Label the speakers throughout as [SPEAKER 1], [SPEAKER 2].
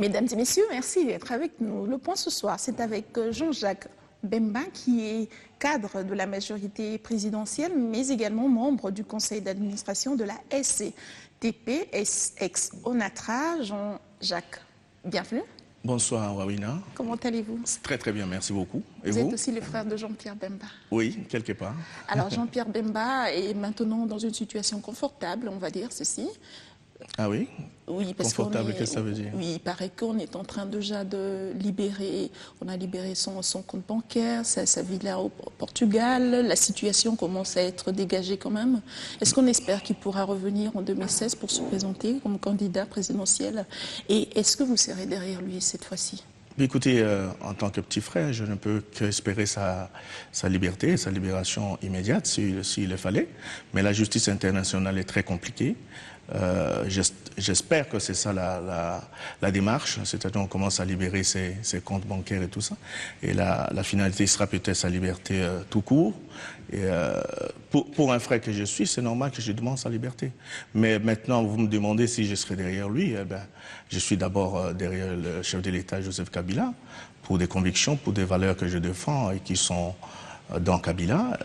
[SPEAKER 1] Mesdames et messieurs, merci d'être avec nous. Le point ce soir, c'est avec Jean-Jacques Bemba, qui est cadre de la majorité présidentielle, mais également membre du conseil d'administration de la SCTP, ex-ONATRA. Jean-Jacques, bienvenue.
[SPEAKER 2] Bonsoir, Wawina.
[SPEAKER 1] Comment allez-vous?
[SPEAKER 2] Très très bien, merci beaucoup. Et
[SPEAKER 1] vous êtes aussi le frère de Jean-Pierre Bemba?
[SPEAKER 2] Oui, quelque part.
[SPEAKER 1] Alors Jean-Pierre Bemba est maintenant dans une situation confortable, on va dire ceci.
[SPEAKER 2] Ah oui?
[SPEAKER 1] Oui, parce
[SPEAKER 2] confortable, qu'est-ce que ça veut dire?
[SPEAKER 1] Oui, il paraît qu'on est en train déjà de libérer, on a libéré son compte bancaire, sa villa au Portugal, la situation commence à être dégagée quand même. Est-ce qu'on espère qu'il pourra revenir en 2016 pour se présenter comme candidat présidentiel? Et est-ce que vous serez derrière lui cette fois-ci?
[SPEAKER 2] Écoutez, en tant que petit frère, je ne peux qu'espérer sa liberté, sa libération immédiate s'il le fallait. Mais la justice internationale est très compliquée. J'espère que c'est ça la démarche, c'est-à-dire qu'on commence à libérer ses comptes bancaires et tout ça. Et la finalité sera peut-être sa liberté tout court. Et pour un frère que je suis, c'est normal que je demande sa liberté. Mais maintenant, vous me demandez si je serai derrière lui. Eh ben, je suis d'abord derrière le chef de l'État, Joseph Kabila, pour des convictions, pour des valeurs que je défends et qui sont dans Kabila.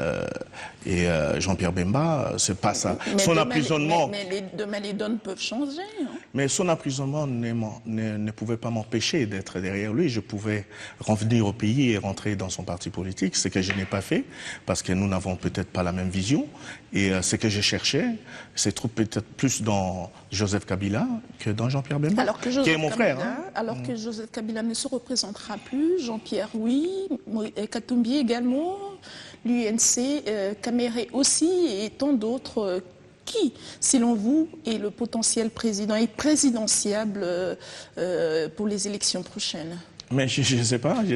[SPEAKER 2] Et Jean-Pierre Bemba, c'est pas ça. Son emprisonnement...
[SPEAKER 1] Mais demain, les donnes peuvent changer. Hein?
[SPEAKER 2] Mais son emprisonnement ne pouvait pas m'empêcher d'être derrière lui. Je pouvais revenir au pays et rentrer dans son parti politique, ce que je n'ai pas fait, parce que nous n'avons peut-être pas la même vision. Et ce que je cherchais, c'est peut-être plus dans Joseph Kabila que dans Jean-Pierre Bemba, qui est mon frère. Hein.
[SPEAKER 1] Alors que Joseph Kabila ne se représentera plus, Jean-Pierre, oui, Katumbi également, l'UNC, Caméré aussi, et tant d'autres. Qui, selon vous, est le potentiel président et présidentiable pour les élections prochaines?
[SPEAKER 2] Mais je ne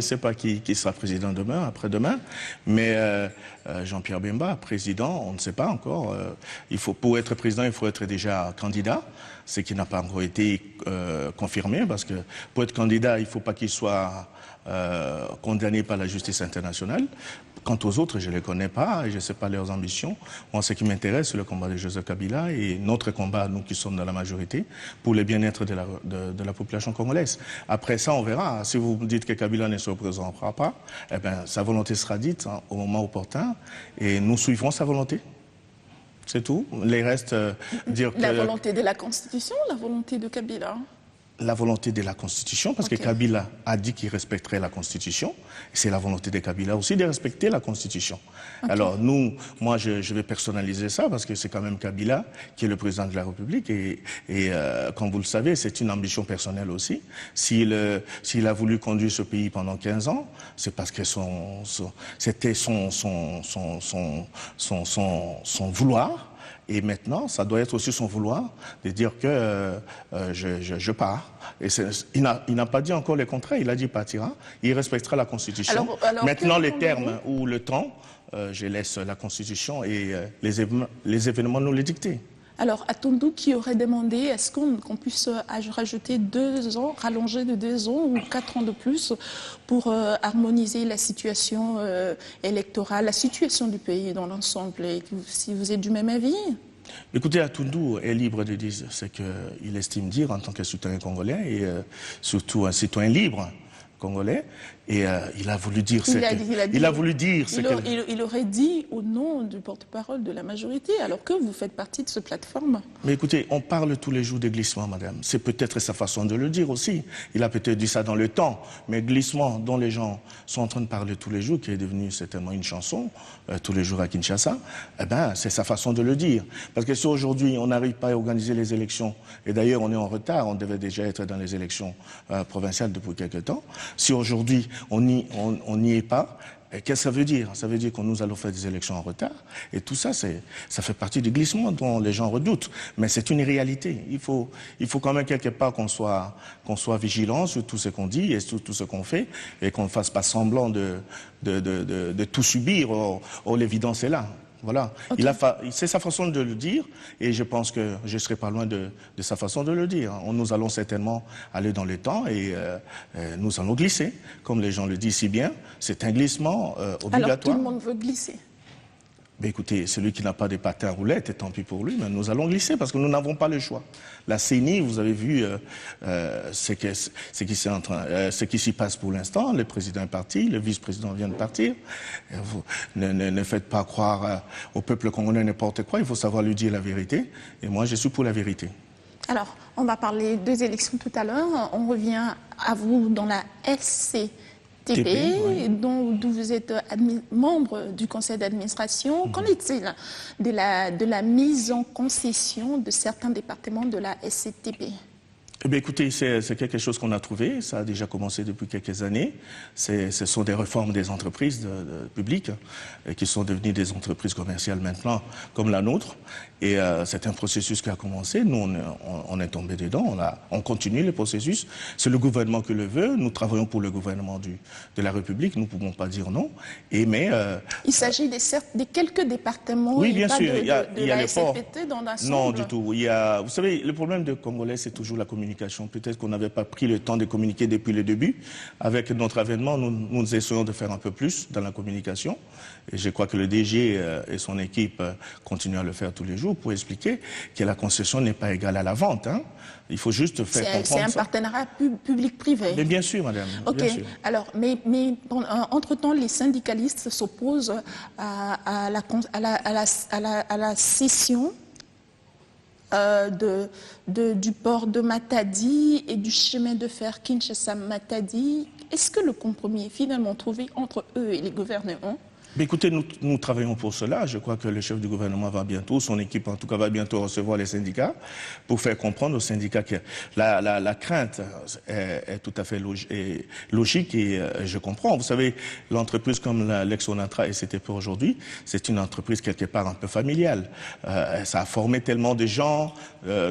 [SPEAKER 2] sais pas qui sera président demain, après-demain, mais Jean-Pierre Bemba, président, on ne sait pas encore. Pour être président, il faut être déjà candidat, ce qui n'a pas encore été confirmé, parce que pour être candidat, il ne faut pas qu'il soit condamné par la justice internationale. Quant aux autres, je ne les connais pas et je ne sais pas leurs ambitions. Moi, ce qui m'intéresse, c'est le combat de Joseph Kabila et notre combat, nous qui sommes dans la majorité, pour le bien-être de la population congolaise. Après ça, on verra. Si vous me dites que Kabila ne se représentera pas, eh bien, sa volonté sera dite au moment opportun et nous suivrons sa volonté. C'est tout. Les restes, dire que...
[SPEAKER 1] La volonté de la Constitution, la volonté de Kabila?
[SPEAKER 2] La volonté de la Constitution, parce que Kabila a dit qu'il respecterait la Constitution. C'est la volonté de Kabila aussi de respecter la Constitution. Alors moi je vais personnaliser ça, parce que c'est quand même Kabila qui est le président de la République. Et comme vous le savez, c'est une ambition personnelle aussi. S'il a voulu conduire ce pays pendant 15 ans, c'est parce que c'était son vouloir. Et maintenant, ça doit être aussi son vouloir de dire que je pars. Et il n'a pas dit encore le contraire, il a dit partira. Il respectera la Constitution. Alors, maintenant, les termes ou le temps, je laisse la Constitution et les événements nous les dicter.
[SPEAKER 1] Alors, attendons qui aurait demandé, est-ce qu'on puisse rajouter 2 ans, rallonger de 2 ans ou 4 ans de plus pour harmoniser la situation électorale, la situation du pays dans l'ensemble? Et si vous êtes du même avis?
[SPEAKER 2] Écoutez, Atundou est libre de dire ce qu'il estime dire en tant que citoyen congolais et surtout un citoyen libre congolais. Et il a voulu dire ce qu'il...
[SPEAKER 1] Il aurait dit au nom du porte-parole de la majorité, alors que vous faites partie de cette plateforme.
[SPEAKER 2] Mais écoutez, on parle tous les jours de glissement, madame. C'est peut-être sa façon de le dire aussi. Il a peut-être dit ça dans le temps. Mais glissement dont les gens sont en train de parler tous les jours, qui est devenu certainement une chanson, tous les jours à Kinshasa, eh ben, c'est sa façon de le dire. Parce que si aujourd'hui, on n'arrive pas à organiser les élections, et d'ailleurs, on est en retard, on devait déjà être dans les élections provinciales depuis quelque temps. Si aujourd'hui, on n'y est pas, qu'est-ce que ça veut dire? Ça veut dire que nous allons faire des élections en retard. Et tout ça, ça fait partie du glissement dont les gens redoutent. Mais c'est une réalité. Il faut quand même quelque part qu'on soit vigilant sur tout ce qu'on dit et sur tout ce qu'on fait et qu'on ne fasse pas semblant de tout subir. L'évidence est là. Voilà. C'est sa façon de le dire et je pense que je ne serai pas loin de sa façon de le dire. Nous allons certainement aller dans le temps et nous allons glisser. Comme les gens le disent si bien, c'est un glissement obligatoire.
[SPEAKER 1] Alors tout le monde veut glisser?
[SPEAKER 2] Ben écoutez, celui qui n'a pas de patin à roulettes, et tant pis pour lui, mais nous allons glisser parce que nous n'avons pas le choix. La CENI, vous avez vu ce qui s'y passe pour l'instant. Le président est parti, le vice-président vient de partir. Vous, ne faites pas croire au peuple congolais n'importe quoi, il faut savoir lui dire la vérité. Et moi, je suis pour la vérité.
[SPEAKER 1] Alors, on va parler des élections tout à l'heure. On revient à vous dans la SCTP,
[SPEAKER 2] oui.
[SPEAKER 1] d'où vous êtes membre du conseil d'administration. Qu'en est-il de la mise en concession de certains départements de la SCTP?
[SPEAKER 2] Eh bien, écoutez, c'est quelque chose qu'on a trouvé. Ça a déjà commencé depuis quelques années. Ce sont des réformes des entreprises publiques qui sont devenues des entreprises commerciales maintenant, comme la nôtre. Et c'est un processus qui a commencé. Nous, on est tombé dedans. On continue le processus. C'est le gouvernement qui le veut. Nous travaillons pour le gouvernement de la République. Nous ne pouvons pas dire non.
[SPEAKER 1] Il s'agit des quelques départements.
[SPEAKER 2] Oui, bien sûr.
[SPEAKER 1] Il y a la
[SPEAKER 2] l'effort.
[SPEAKER 1] SCPT dans l'ensemble.
[SPEAKER 2] Non, du tout. Vous savez, le problème des Congolais, c'est toujours la communication. Peut-être qu'on n'avait pas pris le temps de communiquer depuis le début. Avec notre avènement, nous essayons de faire un peu plus dans la communication. Et je crois que le DG et son équipe continuent à le faire tous les jours pour expliquer que la concession n'est pas égale à la vente. Hein. Il faut juste faire comprendre ça.
[SPEAKER 1] C'est un partenariat public-privé.
[SPEAKER 2] Mais bien sûr, madame.
[SPEAKER 1] Ok.
[SPEAKER 2] Bien sûr.
[SPEAKER 1] Alors, entre-temps, les syndicalistes s'opposent à la cession du port de Matadi et du chemin de fer Kinshasa-Matadi. Est-ce que le compromis est finalement trouvé entre eux et les gouvernements?
[SPEAKER 2] Mais écoutez, nous travaillons pour cela. Je crois que le chef du gouvernement va bientôt, son équipe en tout cas va bientôt recevoir les syndicats pour faire comprendre aux syndicats que la crainte est tout à fait logique et je comprends. Vous savez, l'entreprise comme l'Ex-Onatra et c'était pour aujourd'hui, c'est une entreprise quelque part un peu familiale. Ça a formé tellement de gens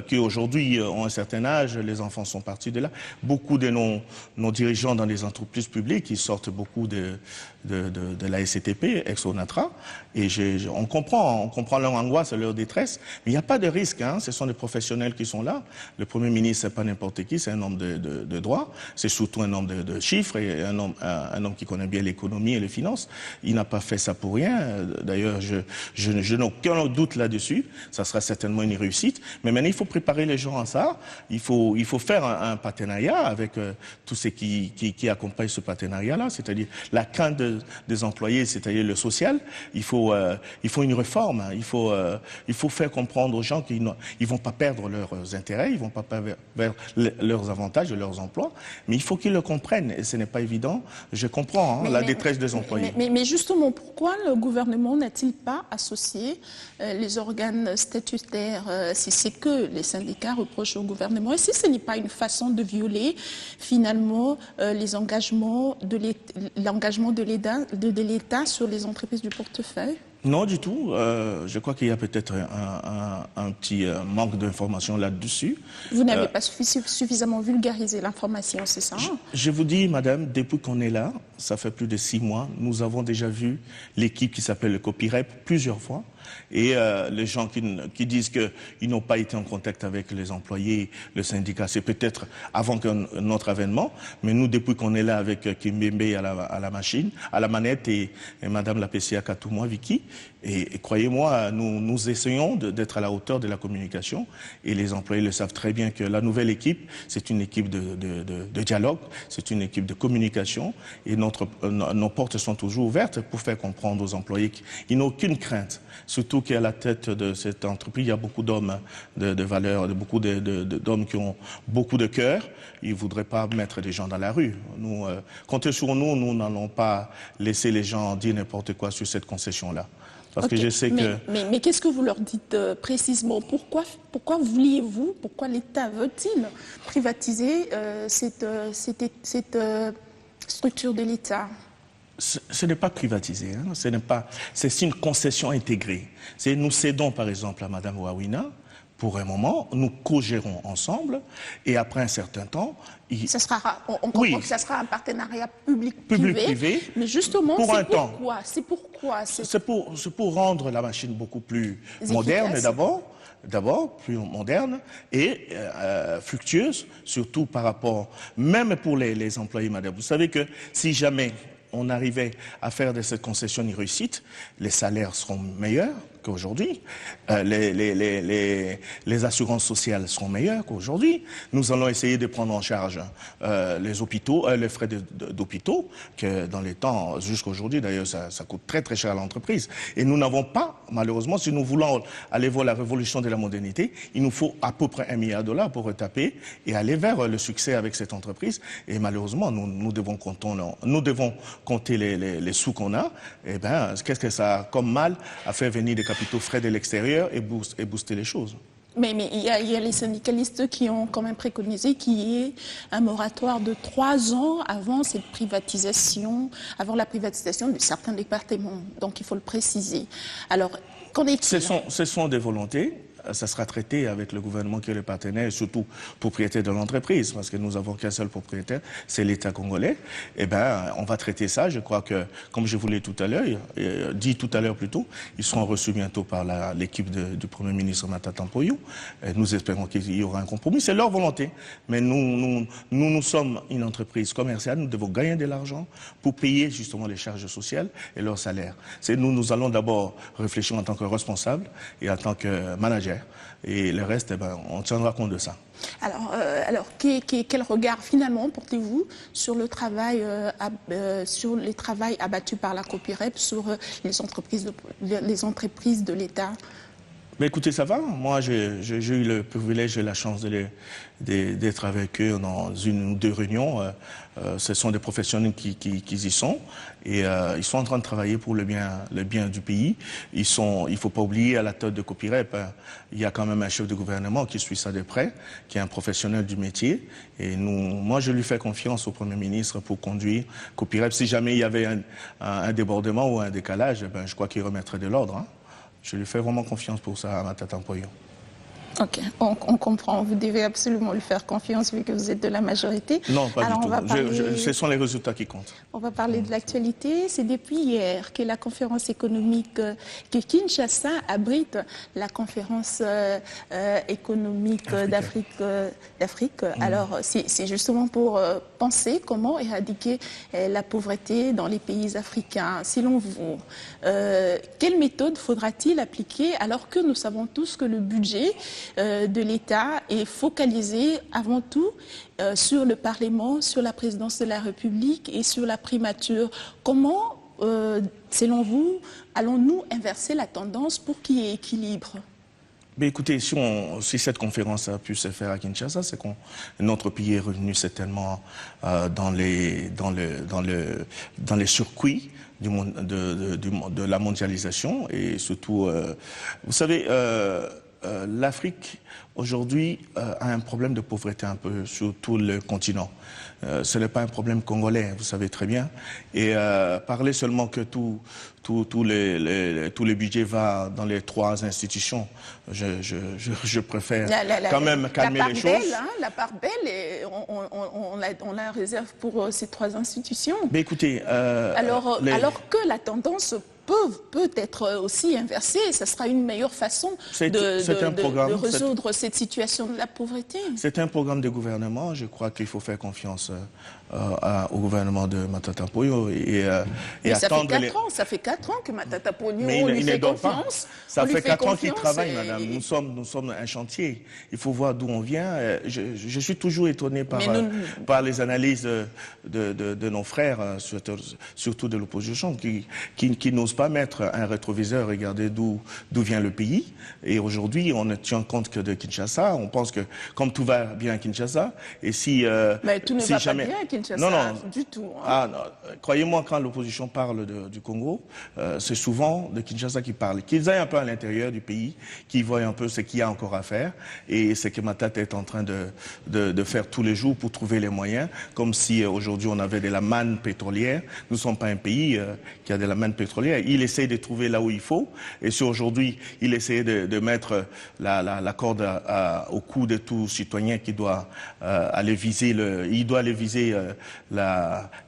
[SPEAKER 2] qui aujourd'hui ont un certain âge, les enfants sont partis de là. Beaucoup de nos dirigeants dans les entreprises publiques, ils sortent beaucoup de la SCTP, Ex-Onatra, et on comprend leur angoisse, leur détresse, mais il n'y a pas de risque, hein. Ce sont des professionnels qui sont là. Le Premier ministre, c'est pas n'importe qui, c'est un homme de droit, c'est surtout un homme de chiffres et un homme qui connaît bien l'économie et les finances. Il n'a pas fait ça pour rien. D'ailleurs, je n'ai aucun doute là-dessus. Ça sera certainement une réussite. Mais maintenant, il faut préparer les gens à ça. Il faut faire un partenariat avec tous ceux qui accompagnent ce partenariat-là, c'est-à-dire la crainte des employés, c'est-à-dire le social. Il faut une réforme. Il faut faire comprendre aux gens qu'ils ne vont pas perdre leurs intérêts, ils ne vont pas perdre leurs avantages, leurs emplois, mais il faut qu'ils le comprennent. Et ce n'est pas évident. Je comprends la détresse des employés.
[SPEAKER 1] Mais justement, pourquoi le gouvernement n'a-t-il pas associé les organes statutaires si c'est que les syndicats reprochent au gouvernement? Et si ce n'est pas une façon de violer finalement les engagements de l'État sur les entreprises du portefeuille?
[SPEAKER 2] Non, du tout. Je crois qu'il y a peut-être un petit manque d'information là-dessus.
[SPEAKER 1] Vous n'avez pas suffisamment vulgarisé l'information, c'est ça?
[SPEAKER 2] Je vous dis, madame, depuis qu'on est là, ça fait plus de 6 mois, nous avons déjà vu l'équipe qui s'appelle le Copirep plusieurs fois. Et les gens qui disent qu'ils n'ont pas été en contact avec les employés, le syndicat, c'est peut-être avant notre avènement, mais nous, depuis qu'on est là avec Kimbembe à la machine, à la manette et madame la PCA Katoumoua, Vicky, et croyez-moi, nous essayons d'être à la hauteur de la communication et les employés le savent très bien que la nouvelle équipe, c'est une équipe de dialogue, c'est une équipe de communication et nos portes sont toujours ouvertes pour faire comprendre aux employés qu'ils n'ont aucune crainte. Surtout qu'à la tête de cette entreprise, il y a beaucoup d'hommes de valeur, beaucoup d'hommes qui ont beaucoup de cœur. Ils ne voudraient pas mettre des gens dans la rue. Comptez sur nous, nous n'allons pas laisser les gens dire n'importe quoi sur cette concession-là. Parce que je sais que...
[SPEAKER 1] Mais qu'est-ce que vous leur dites précisément? Pourquoi pourquoi l'État veut-il privatiser cette structure de l'État?
[SPEAKER 2] Ce n'est pas privatisé, hein. C'est une concession intégrée. Nous cédons par exemple à Madame Wawina pour un moment, nous co-gérons ensemble et après un certain temps...
[SPEAKER 1] on comprend que ça sera un partenariat public-privé, mais justement, c'est pourquoi
[SPEAKER 2] C'est pour rendre la machine beaucoup plus moderne d'abord, plus moderne et fructueuse, surtout par rapport, même pour les employés, madame. Vous savez que si jamais on arrivait à faire de cette concession une réussite, les salaires seront meilleurs qu'aujourd'hui, les assurances sociales seront meilleures qu'aujourd'hui. Nous allons essayer de prendre en charge les hôpitaux, les frais d'hôpitaux, que dans les temps, jusqu'à aujourd'hui, d'ailleurs, ça coûte très très cher à l'entreprise. Et nous n'avons pas, malheureusement, si nous voulons aller voir la révolution de la modernité, il nous faut à peu près $1 milliard pour retaper et aller vers le succès avec cette entreprise. Et malheureusement, nous devons compter les sous qu'on a. Eh bien, qu'est-ce que ça a comme mal à faire venir des capitaux frais de l'extérieur et booster les choses?
[SPEAKER 1] Mais il y a les syndicalistes qui ont quand même préconisé qu'il y ait un moratoire de 3 ans avant cette privatisation, avant la privatisation de certains départements. Donc il faut le préciser. Alors, qu'en est-il?
[SPEAKER 2] Ce sont des volontés. Ça sera traité avec le gouvernement qui est le partenaire et surtout propriétaire de l'entreprise, parce que nous n'avons qu'un seul propriétaire, c'est l'État congolais. Eh bien, on va traiter ça. Je crois que, comme je vous l'ai dit tout à l'heure plutôt, ils seront reçus bientôt par l'équipe du Premier ministre Matata Mpoyo. Nous espérons qu'il y aura un compromis. C'est leur volonté. Mais nous sommes une entreprise commerciale. Nous devons gagner de l'argent pour payer justement les charges sociales et leurs salaires. Nous allons d'abord réfléchir en tant que responsable et en tant que manager. Et le reste, on tiendra compte de ça.
[SPEAKER 1] Alors quel regard finalement portez-vous sur le travail, sur les travails abattus par la Copirep sur les entreprises de l'État?
[SPEAKER 2] Mais écoutez, ça va. Moi, j'ai eu le privilège et la chance d'être avec eux dans 1 ou 2 réunions. Ce sont des professionnels qui y sont. Et ils sont en train de travailler pour le bien du pays. Il ne faut pas oublier, à la tête de Copirep, il y a quand même un chef de gouvernement qui suit ça de près, qui est un professionnel du métier. Et moi, je lui fais confiance au Premier ministre pour conduire Copirep. Si jamais il y avait un débordement ou un décalage, je crois qu'il remettrait de l'ordre. Hein. Je lui fais vraiment confiance pour ça à Matata Mpoyo.
[SPEAKER 1] Ok, on comprend. Vous devez absolument lui faire confiance vu que vous êtes de la majorité.
[SPEAKER 2] Non, pas du tout. Ce sont les résultats qui comptent.
[SPEAKER 1] On va parler de l'actualité. C'est depuis hier que la conférence économique, que Kinshasa abrite la conférence économique d'Afrique. Alors, c'est justement pour penser comment éradiquer la pauvreté dans les pays africains. Selon vous, quelle méthode faudra-t-il appliquer alors que nous savons tous que le budget de l'État est focalisé avant tout sur le Parlement, sur la présidence de la République et sur la primature. Comment, selon vous, allons-nous inverser la tendance pour qu'il y ait équilibre?
[SPEAKER 2] Mais écoutez, si cette conférence a pu se faire à Kinshasa, c'est que notre pays est revenu certainement dans les circuits de la mondialisation et surtout, vous savez, l'Afrique, aujourd'hui, a un problème de pauvreté un peu sur tout le continent. Ce n'est pas un problème congolais, vous savez très bien. Et parler seulement que tout le budget va dans les 3 institutions, je préfère quand même calmer les choses.
[SPEAKER 1] La part belle, on la réserve pour ces 3 institutions.
[SPEAKER 2] Mais écoutez,
[SPEAKER 1] alors que la tendance peut être aussi inversée, ça sera une meilleure façon de résoudre cette situation de la pauvreté.
[SPEAKER 2] C'est un programme de gouvernement. Je crois qu'il faut faire confiance au gouvernement de Matata Mpoyo et attendre.
[SPEAKER 1] Ça fait 4 ans que Matata Mpoyo
[SPEAKER 2] lui fait
[SPEAKER 1] confiance.
[SPEAKER 2] Ça fait 4 ans qu'il travaille, madame. Nous sommes un chantier. Il faut voir d'où on vient. Je suis toujours étonné par les analyses de nos frères, surtout de l'opposition, qui n'osent pas mettre un rétroviseur, regarder d'où vient le pays. Et aujourd'hui, on ne tient compte que de Kinshasa. On pense que comme tout va bien à Kinshasa, et si
[SPEAKER 1] mais tout ne va pas bien à Kinshasa, du tout. Hein.
[SPEAKER 2] Croyez-moi, quand l'opposition parle du Congo, c'est souvent de Kinshasa qui parle. Qu'ils aillent un peu à l'intérieur du pays, qu'ils voient un peu ce qu'il y a encore à faire, et ce que Matata est en train de faire tous les jours pour trouver les moyens, comme si aujourd'hui on avait de la manne pétrolière. Nous ne sommes pas un pays qui a de la manne pétrolière. Il essaie de trouver là où il faut, et si aujourd'hui il essaie de mettre la corde au cou de tout citoyen qui doit aller viser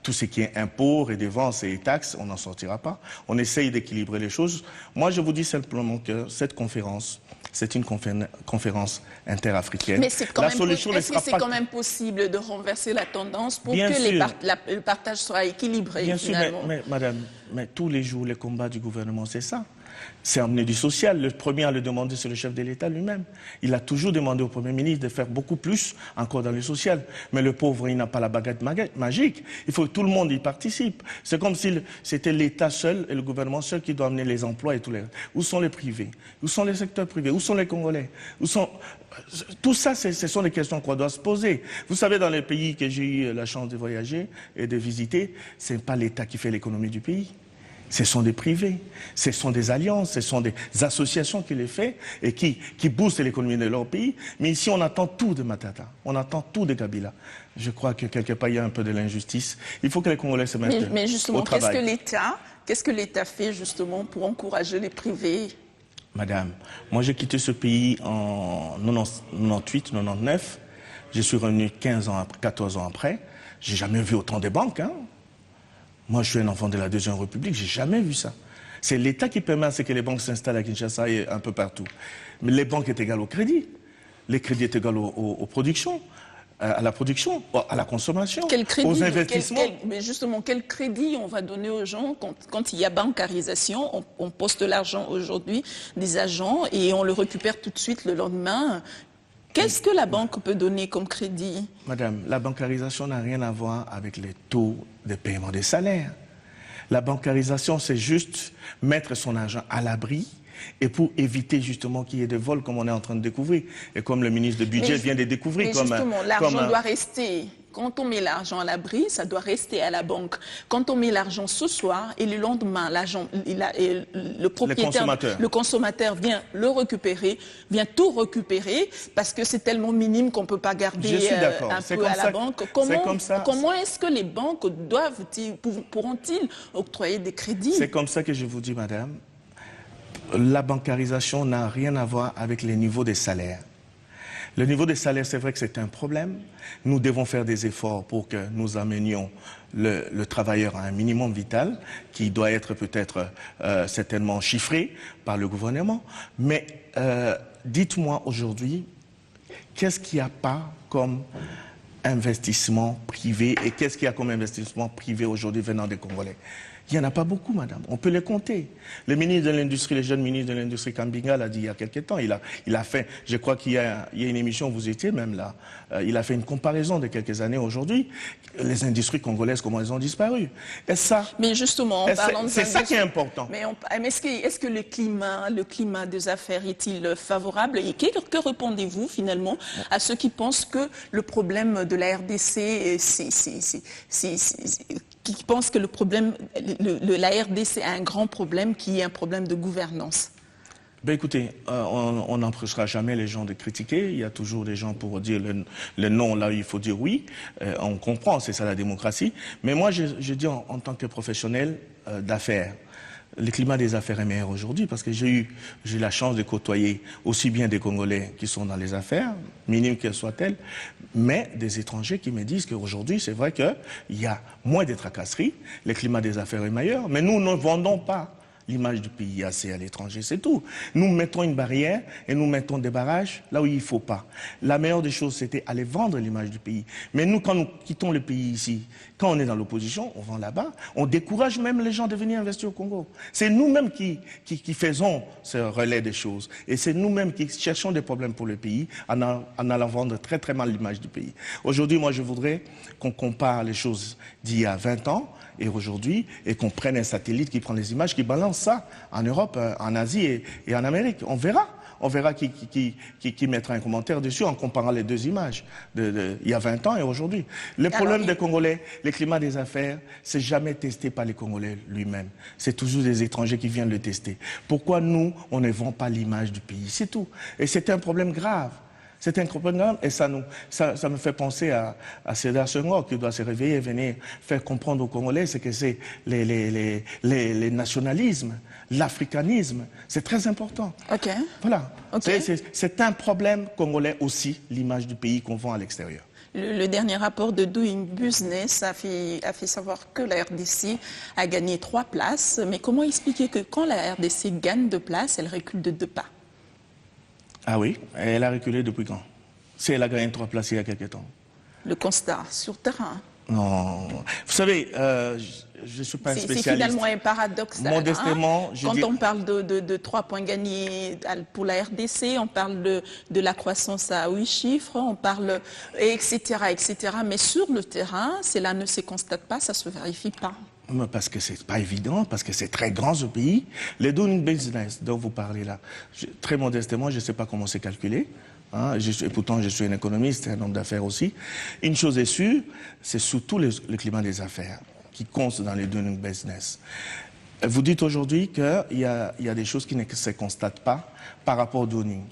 [SPEAKER 2] tout ce qui est impôts, redevances et taxes, on n'en sortira pas. On essaye d'équilibrer les choses. Moi, je vous dis simplement que cette conférence c'est une conférence interafricaine.
[SPEAKER 1] Mais est-ce que c'est quand même possible de renverser la tendance pour
[SPEAKER 2] Bien
[SPEAKER 1] que
[SPEAKER 2] sûr.
[SPEAKER 1] le partage soit équilibré?
[SPEAKER 2] Bien
[SPEAKER 1] finalement.
[SPEAKER 2] sûr, mais madame, mais tous les jours, les combats du gouvernement, c'est ça. C'est amener du social. Le premier à le demander, c'est le chef de l'État lui-même. Il a toujours demandé au Premier ministre de faire beaucoup plus encore dans le social. Mais le pauvre, il n'a pas la baguette magique. Il faut que tout le monde y participe. C'est comme si c'était l'État seul et le gouvernement seul qui doit amener les emplois et tous les... Où sont les privés? Où sont les secteurs privés? Où sont les Congolais? Où sont... Tout ça, ce sont des questions qu'on doit se poser. Vous savez, dans les pays que j'ai eu la chance de voyager et de visiter, ce n'est pas l'État qui fait l'économie du pays. Ce sont des privés, ce sont des alliances, ce sont des associations qui les font et qui boostent l'économie de leur pays. Mais ici, on attend tout de Matata, on attend tout de Kabila. Je crois que quelque part, il y a un peu de l'injustice. Il faut que les Congolais se mettent
[SPEAKER 1] mais justement,
[SPEAKER 2] au travail.
[SPEAKER 1] Qu'est-ce que l'État fait justement pour encourager les privés?
[SPEAKER 2] Madame, moi j'ai quitté ce pays en 98, 99. Je suis revenu 14 ans après. J'ai jamais vu autant de banques, hein. Moi, je suis un enfant de la Deuxième République, j'ai jamais vu ça. C'est l'État qui permet à ce que les banques s'installent à Kinshasa et un peu partout. Mais les banques est égales au crédit. Les crédits est égal aux productions, à la production, à la consommation, aux investissements.
[SPEAKER 1] Mais justement, quel crédit on va donner aux gens quand il y a bancarisation? On poste l'argent aujourd'hui des agents et on le récupère tout de suite le lendemain. Qu'est-ce que la banque peut donner comme crédit?
[SPEAKER 2] Madame, la bancarisation n'a rien à voir avec les taux de paiement des salaires. La bancarisation, c'est juste mettre son argent à l'abri et pour éviter justement qu'il y ait des vols comme on est en train de découvrir et comme le ministre du Budget vient de découvrir.
[SPEAKER 1] Mais justement, l'argent doit rester. Quand on met l'argent à l'abri, ça doit rester à la banque. Quand on met l'argent ce soir et le lendemain, le propriétaire, le consommateur vient le récupérer, vient tout récupérer parce que c'est tellement minime qu'on ne peut pas garder un peu à la banque. Comment est-ce que les banques pourront-ils octroyer des crédits?
[SPEAKER 2] C'est comme ça que je vous dis, madame. La bancarisation n'a rien à voir avec les niveaux des salaires. Le niveau des salaires, c'est vrai que c'est un problème. Nous devons faire des efforts pour que nous amenions le travailleur à un minimum vital qui doit être peut-être certainement chiffré par le gouvernement. Mais dites-moi aujourd'hui, qu'est-ce qu'il n'y a pas comme investissement privé et qu'est-ce qu'il y a comme investissement privé aujourd'hui venant des Congolais? Il n'y en a pas beaucoup, madame. On peut les compter. Le ministre de l'Industrie, le jeune ministre de l'Industrie Kambinga l'a dit il y a quelques temps. Il a fait, je crois qu'il y a une émission, vous étiez même là, il a fait une comparaison de quelques années aujourd'hui. Les industries congolaises, comment elles ont disparu. Et ça,
[SPEAKER 1] mais justement, en parlant de
[SPEAKER 2] c'est ça qui est important.
[SPEAKER 1] Mais est-ce que le climat des affaires est-il favorable? Et que répondez-vous finalement à ceux qui pensent que le problème de la RDC, qui pensent que le problème, la RDC a un grand problème qui est un problème de gouvernance?
[SPEAKER 2] Ben écoutez, on n'empêchera jamais les gens de critiquer. Il y a toujours des gens pour dire le non, là il faut dire oui. On comprend, c'est ça la démocratie. Mais moi, je dis en tant que professionnel d'affaires, le climat des affaires est meilleur aujourd'hui parce que j'ai eu la chance de côtoyer aussi bien des Congolais qui sont dans les affaires, minimes qu'elles soient-elles, mais des étrangers qui me disent qu'aujourd'hui, c'est vrai qu'il y a moins de tracasseries, le climat des affaires est meilleur, mais nous ne vendons pas l'image du pays assez à l'étranger, c'est tout. Nous mettons une barrière et nous mettons des barrages là où il ne faut pas. La meilleure des choses, c'était aller vendre l'image du pays. Mais nous, quand nous quittons le pays ici, quand on est dans l'opposition, on vend là-bas, on décourage même les gens de venir investir au Congo. C'est nous-mêmes qui faisons ce relais des choses. Et c'est nous-mêmes qui cherchons des problèmes pour le pays en allant vendre très très mal l'image du pays. Aujourd'hui, moi, je voudrais qu'on compare les choses d'il y a 20 ans et aujourd'hui, et qu'on prenne un satellite qui prend les images, qui balance ça en Europe, en Asie et en Amérique. On verra qui mettra un commentaire dessus en comparant les deux images il y a 20 ans et aujourd'hui. Le problème des Congolais, le climat des affaires, c'est jamais testé par les Congolais lui-même. C'est toujours des étrangers qui viennent le tester. Pourquoi nous, on ne vend pas l'image du pays? C'est tout. Et c'est un problème grave. C'est un problème et ça me fait penser à Sédar Senghor qui doit se réveiller et venir faire comprendre aux Congolais ce que c'est les nationalismes, l'africanisme. C'est très important.
[SPEAKER 1] Ok.
[SPEAKER 2] Voilà.
[SPEAKER 1] Okay.
[SPEAKER 2] C'est un problème congolais aussi, l'image du pays qu'on vend à l'extérieur.
[SPEAKER 1] Le dernier rapport de Doing Business a fait savoir que la RDC a gagné 3 places. Mais comment expliquer que quand la RDC gagne 2 places, elle recule de 2 pas?
[SPEAKER 2] Ah oui, elle a reculé depuis quand? Si elle a gagné 3 places il y a quelque temps.
[SPEAKER 1] Le constat sur terrain.
[SPEAKER 2] Non, vous savez, je ne suis pas un
[SPEAKER 1] C'est
[SPEAKER 2] spécialiste.
[SPEAKER 1] finalement un paradoxe.
[SPEAKER 2] Modestement,
[SPEAKER 1] quand on parle de 3 points gagnés pour la RDC, on parle de la croissance à 8 chiffres, on parle, etc., etc. Mais sur le terrain, cela ne se constate pas, ça ne se vérifie pas.
[SPEAKER 2] Parce que c'est pas évident, parce que c'est très grand ce pays. Les doing business dont vous parlez là, très modestement, je ne sais pas comment c'est calculé. Hein, et pourtant, je suis un économiste, un homme d'affaires aussi. Une chose est sûre, c'est surtout le climat des affaires qui compte dans les doing business. Vous dites aujourd'hui qu'il y a des choses qui ne se constatent pas par rapport au doing.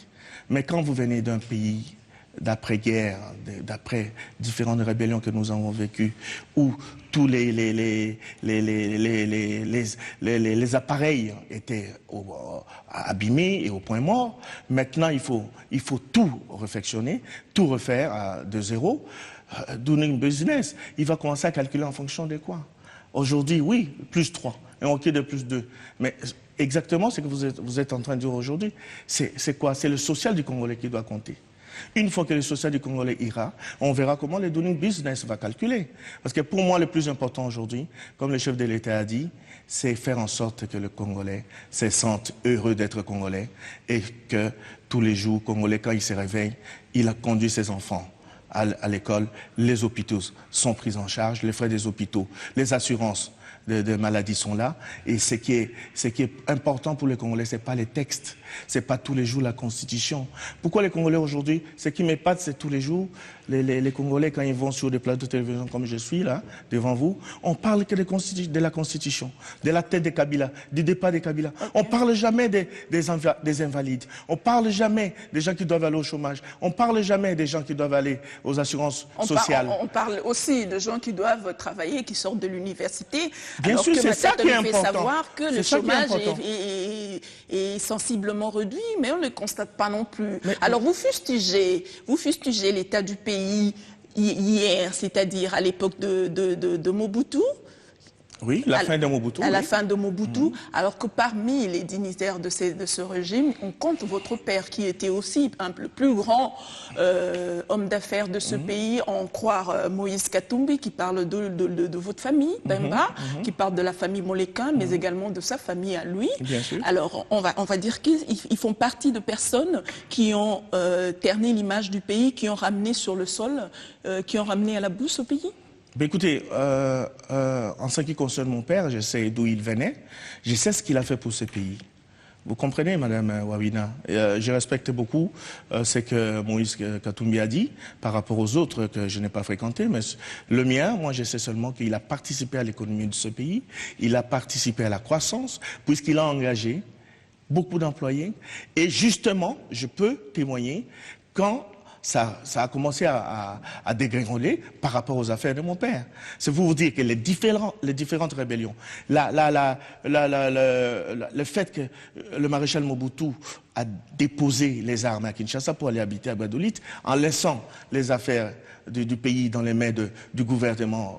[SPEAKER 2] Mais quand vous venez d'un pays d'après-guerre, d'après différentes rébellions que nous avons vécues, où tous les appareils étaient abîmés et au point mort. Maintenant, il faut tout réflexionner, tout refaire de zéro. Doing business, il va commencer à calculer en fonction de quoi? Aujourd'hui, oui, plus 3, et on quitte de plus 2. Mais exactement ce que vous êtes en train de dire aujourd'hui, c'est quoi? C'est le social du Congolais qui doit compter. Une fois que le social du Congolais ira, on verra comment le doing business va calculer. Parce que pour moi, le plus important aujourd'hui, comme le chef de l'État a dit, c'est faire en sorte que le Congolais se sente heureux d'être Congolais et que tous les jours, Congolais, quand il se réveille, il a conduit ses enfants à l'école, les hôpitaux sont pris en charge, les frais des hôpitaux, les assurances de maladies sont là. Et ce qui est important pour les Congolais, ce n'est pas les textes, ce n'est pas tous les jours la Constitution. Pourquoi les Congolais aujourd'hui, ce qui m'épate, c'est tous les jours, les Congolais, quand ils vont sur des plateaux de télévision comme je suis là, devant vous, on parle que de la Constitution, de la tête des Kabila, du départ des Kabila. Okay. On ne parle jamais des invalides, on ne parle jamais des gens qui doivent aller au chômage, on ne parle jamais des gens qui doivent aller aux assurances sociales.
[SPEAKER 1] On parle aussi de gens qui doivent travailler, qui sortent de l'université.
[SPEAKER 2] Bien sûr, c'est ça qui est important.
[SPEAKER 1] Fait savoir que le chômage est sensiblement réduit, mais on ne le constate pas non plus. Alors vous fustigez l'état du pays hier, c'est-à-dire à l'époque de Mobutu.
[SPEAKER 2] Oui, la fin de Mobutu.
[SPEAKER 1] À la fin de Mobutu, alors que parmi les dignitaires de ce régime, on compte votre père qui était aussi le plus grand homme d'affaires de ce pays, en croire Moïse Katumbi, qui parle de votre famille, Bemba, qui parle de la famille Moleka, mais également de sa famille à lui.
[SPEAKER 2] Bien sûr.
[SPEAKER 1] Alors on va dire qu'ils font partie de personnes qui ont terni l'image du pays, qui ont ramené sur le sol, qui ont ramené à la boue ce pays.
[SPEAKER 2] Ben écoutez, en ce qui concerne mon père, je sais d'où il venait, je sais ce qu'il a fait pour ce pays. Vous comprenez, Madame Wawina? Je respecte beaucoup ce que Moïse Katumbi a dit par rapport aux autres que je n'ai pas fréquentés, mais le mien, moi je sais seulement qu'il a participé à l'économie de ce pays, il a participé à la croissance, puisqu'il a engagé beaucoup d'employés. Et justement, je peux témoigner quand ça a commencé à dégringoler par rapport aux affaires de mon père. C'est pour vous dire que les différentes rébellions, le fait que le maréchal Mobutu a déposé les armes à Kinshasa pour aller habiter à Guadeloupe, en laissant les affaires du pays dans les mains du gouvernement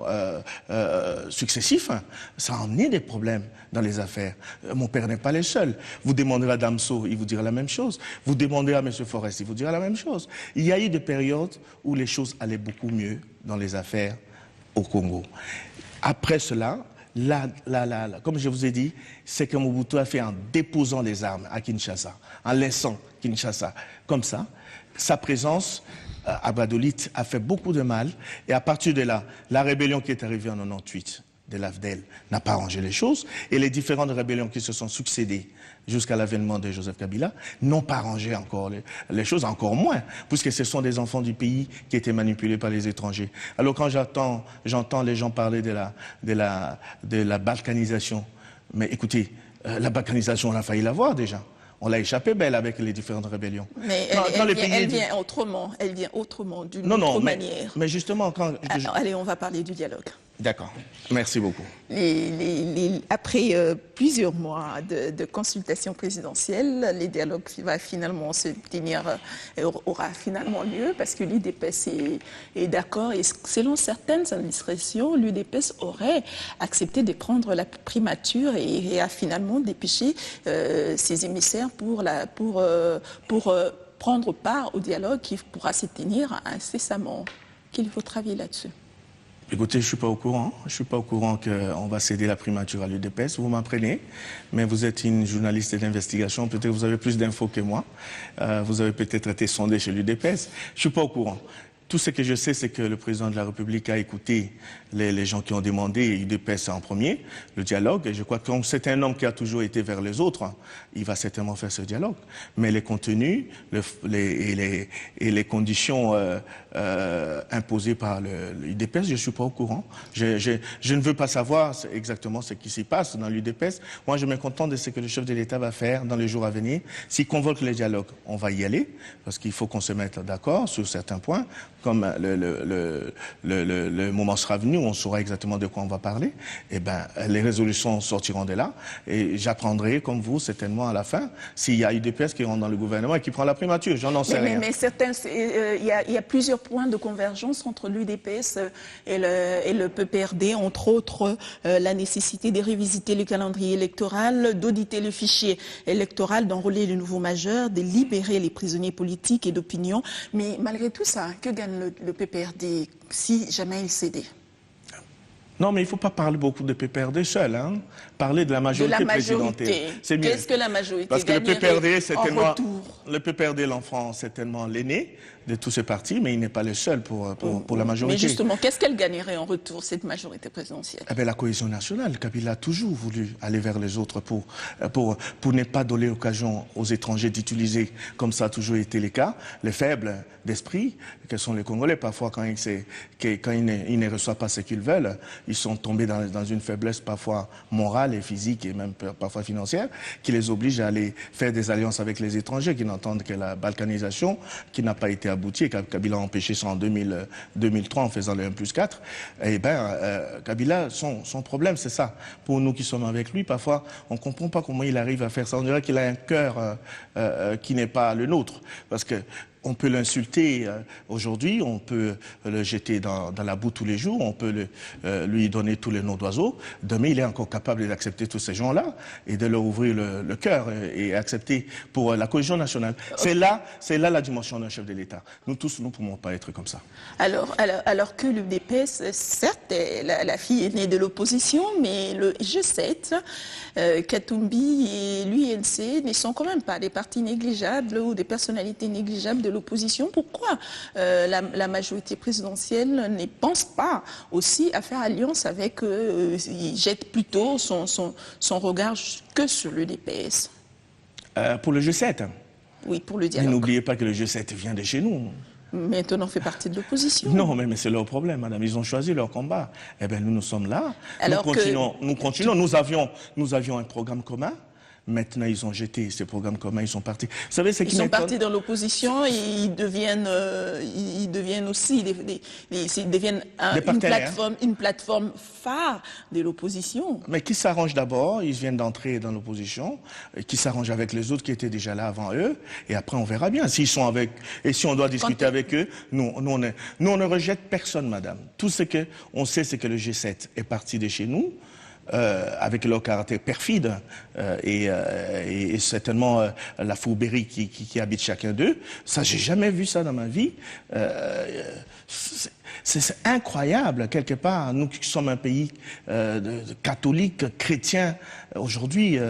[SPEAKER 2] successif, ça en est des problèmes dans les affaires. Mon père n'est pas le seul. Vous demanderez à Damso, il vous dira la même chose. Vous demandez à M. Forest, il vous dira la même chose. Il y a eu des périodes où les choses allaient beaucoup mieux dans les affaires au Congo. Après cela, comme je vous ai dit, c'est que Mobutu a fait en déposant les armes à Kinshasa, en laissant Kinshasa comme ça. Sa présence à Guadeloupe a fait beaucoup de mal. Et à partir de là, la rébellion qui est arrivée en 98 de l'AFDEL n'a pas arrangé les choses. Et les différentes rébellions qui se sont succédées jusqu'à l'avènement de Joseph Kabila n'ont pas arrangé encore les choses, encore moins, puisque ce sont des enfants du pays qui étaient manipulés par les étrangers. Alors quand j'entends les gens parler de la balkanisation, mais écoutez, la balkanisation, on a failli l'avoir déjà. On l'a échappé belle avec les différentes rébellions.
[SPEAKER 1] Mais elle vient autrement, d'une autre manière.
[SPEAKER 2] Mais justement,
[SPEAKER 1] allez, on va parler du dialogue.
[SPEAKER 2] D'accord, merci beaucoup.
[SPEAKER 1] Après plusieurs mois de consultation présidentielle, le dialogue va finalement se tenir, aura finalement lieu parce que l'UDPS est d'accord et selon certaines indiscrétions, l'UDPS aurait accepté de prendre la primature et a finalement dépêché ses émissaires pour prendre part au dialogue qui pourra se tenir incessamment. Quel est votre avis là-dessus?
[SPEAKER 2] Écoutez, je ne suis pas au courant. Je ne suis pas au courant qu'on va céder la primature à l'UDPS. Vous m'apprenez, mais vous êtes une journaliste d'investigation. Peut-être que vous avez plus d'infos que moi. Vous avez peut-être été sondé chez l'UDPS. Je ne suis pas au courant. Tout ce que je sais, c'est que le président de la République a écouté les gens qui ont demandé, l'UDPS en premier, le dialogue. Et je crois que comme c'est un homme qui a toujours été vers les autres, il va certainement faire ce dialogue. Mais les contenus et les conditions imposées par l'UDPS, je ne suis pas au courant. Je ne veux pas savoir exactement ce qui s'y passe dans l'UDPS. Moi, je me contente de ce que le chef de l'État va faire dans les jours à venir. S'il convoque les dialogues, on va y aller, parce qu'il faut qu'on se mette d'accord sur certains points. Comme le moment sera venu, on saura exactement de quoi on va parler, et ben les résolutions sortiront de là, et j'apprendrai, comme vous, certainement à la fin, s'il y a UDPS qui rentre dans le gouvernement et qui prend la primature, j'en sais rien.
[SPEAKER 1] Mais certains, il y a plusieurs points de convergence entre l'UDPS et le PPRD, entre autres la nécessité de révisiter le calendrier électoral, d'auditer le fichier électoral, d'enrôler les nouveaux majeurs, de libérer les prisonniers politiques et d'opinion. Mais malgré tout ça, que gagne le PPRD si jamais il cédait?
[SPEAKER 2] Non, mais il ne faut pas parler beaucoup de PPRD seul, hein. Parler de la majorité présidentielle. C'est mieux.
[SPEAKER 1] Qu'est-ce que la majorité
[SPEAKER 2] Parce que le PPRD, c'est tellement,
[SPEAKER 1] retour? Le
[SPEAKER 2] PPRD, l'enfant, c'est tellement l'aîné de tous ces partis, mais il n'est pas le seul pour la majorité.
[SPEAKER 1] Mais justement, qu'est-ce qu'elle gagnerait en retour, cette majorité présidentielle?
[SPEAKER 2] Eh bien, la cohésion nationale. Kabila a toujours voulu aller vers les autres pour ne pas donner l'occasion aux étrangers d'utiliser, comme ça a toujours été le cas, les faibles d'esprit, que sont les Congolais. Parfois, quand ils ne reçoivent pas ce qu'ils veulent, ils sont tombés dans une faiblesse parfois morale et physique et même parfois financière, qui les oblige à aller faire des alliances avec les étrangers, qui n'entendent que la balkanisation, qui n'a pas été aboutie. Kabila a empêché ça en 2003 en faisant le 1+4. Eh bien, Kabila, son problème, c'est ça. Pour nous qui sommes avec lui, parfois, on ne comprend pas comment il arrive à faire ça. On dirait qu'il a un cœur qui n'est pas le nôtre. Parce que on peut l'insulter aujourd'hui, on peut le jeter dans la boue tous les jours, on peut lui donner tous les noms d'oiseaux. Demain, il est encore capable d'accepter tous ces gens-là et de leur ouvrir le cœur et accepter pour la cohésion nationale. C'est là la dimension d'un chef de l'État. Nous tous, nous ne pouvons pas être comme ça.
[SPEAKER 1] Alors que l'UDPS, certes, la fille est née de l'opposition, mais le G7, Katumbi et l'UNC ne sont quand même pas des partis négligeables ou des personnalités négligeables de l'opposition. Pourquoi la majorité présidentielle ne pense pas aussi à faire alliance avec, il jette plutôt son regard que sur l'UDPS?
[SPEAKER 2] Pour le G7.
[SPEAKER 1] Oui, pour le dialogue.
[SPEAKER 2] Mais n'oubliez pas que le G7 vient de chez nous.
[SPEAKER 1] Maintenant, on fait partie de l'opposition.
[SPEAKER 2] Non, mais c'est leur problème, madame. Ils ont choisi leur combat. Eh bien, nous sommes là. Nous continuons. Nous avions un programme commun. Maintenant, ils ont jeté ces programmes communs, ils sont partis. Vous savez,
[SPEAKER 1] ils sont partis dans l'opposition et ils deviennent aussi une plateforme phare de l'opposition.
[SPEAKER 2] Mais qui s'arrangent d'abord, ils viennent d'entrer dans l'opposition, qui s'arrangent avec les autres qui étaient déjà là avant eux, et après on verra bien s'ils sont avec, et si on doit discuter avec eux, nous on ne rejette personne, madame. Tout ce que on sait, c'est que le G7 est parti de chez nous. Avec leur caractère perfide et certainement la fourberie qui habite chacun d'eux. Ça, j'ai jamais vu ça dans ma vie. C'est incroyable, quelque part. Nous qui sommes un pays catholique, chrétien, aujourd'hui,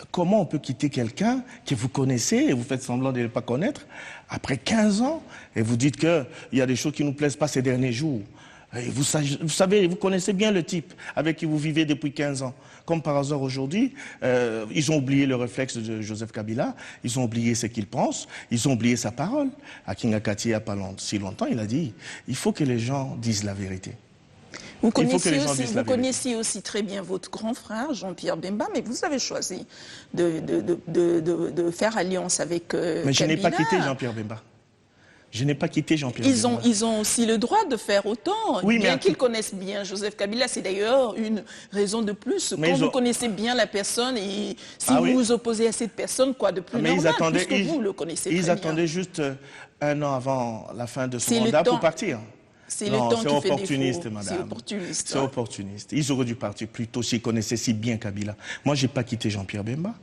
[SPEAKER 2] comment on peut quitter quelqu'un que vous connaissez et vous faites semblant de ne pas connaître après 15 ans et vous dites qu'il y a des choses qui ne nous plaisent pas ces derniers jours. Et vous savez, vous connaissez bien le type avec qui vous vivez depuis 15 ans. Comme par hasard aujourd'hui, ils ont oublié le réflexe de Joseph Kabila, ils ont oublié ce qu'il pense, ils ont oublié sa parole. À Kingakati, il n'y a pas si longtemps, il a dit « il faut que les gens disent la vérité ».
[SPEAKER 1] Vous connaissiez aussi très bien votre grand frère, Jean-Pierre Bemba, mais vous avez choisi de faire alliance avec Kabila.
[SPEAKER 2] Mais je n'ai pas quitté Jean-Pierre Bemba. Je n'ai pas quitté Jean-Pierre Bemba.
[SPEAKER 1] Ils ont aussi le droit de faire autant, oui, bien qu'ils connaissent bien Joseph Kabila. C'est d'ailleurs une raison de plus. Quand vous connaissez bien la personne et si vous vous opposez à cette personne, quoi de plus normal, puisque vous le connaissez très bien.
[SPEAKER 2] Ils attendaient juste un an avant la fin de son mandat pour partir.
[SPEAKER 1] C'est le temps qui fait défaut.
[SPEAKER 2] C'est opportuniste, madame.
[SPEAKER 1] C'est opportuniste.
[SPEAKER 2] C'est opportuniste. Ils auraient dû partir plus tôt s'ils connaissaient si bien Kabila. Moi, je n'ai pas quitté Jean-Pierre Bemba.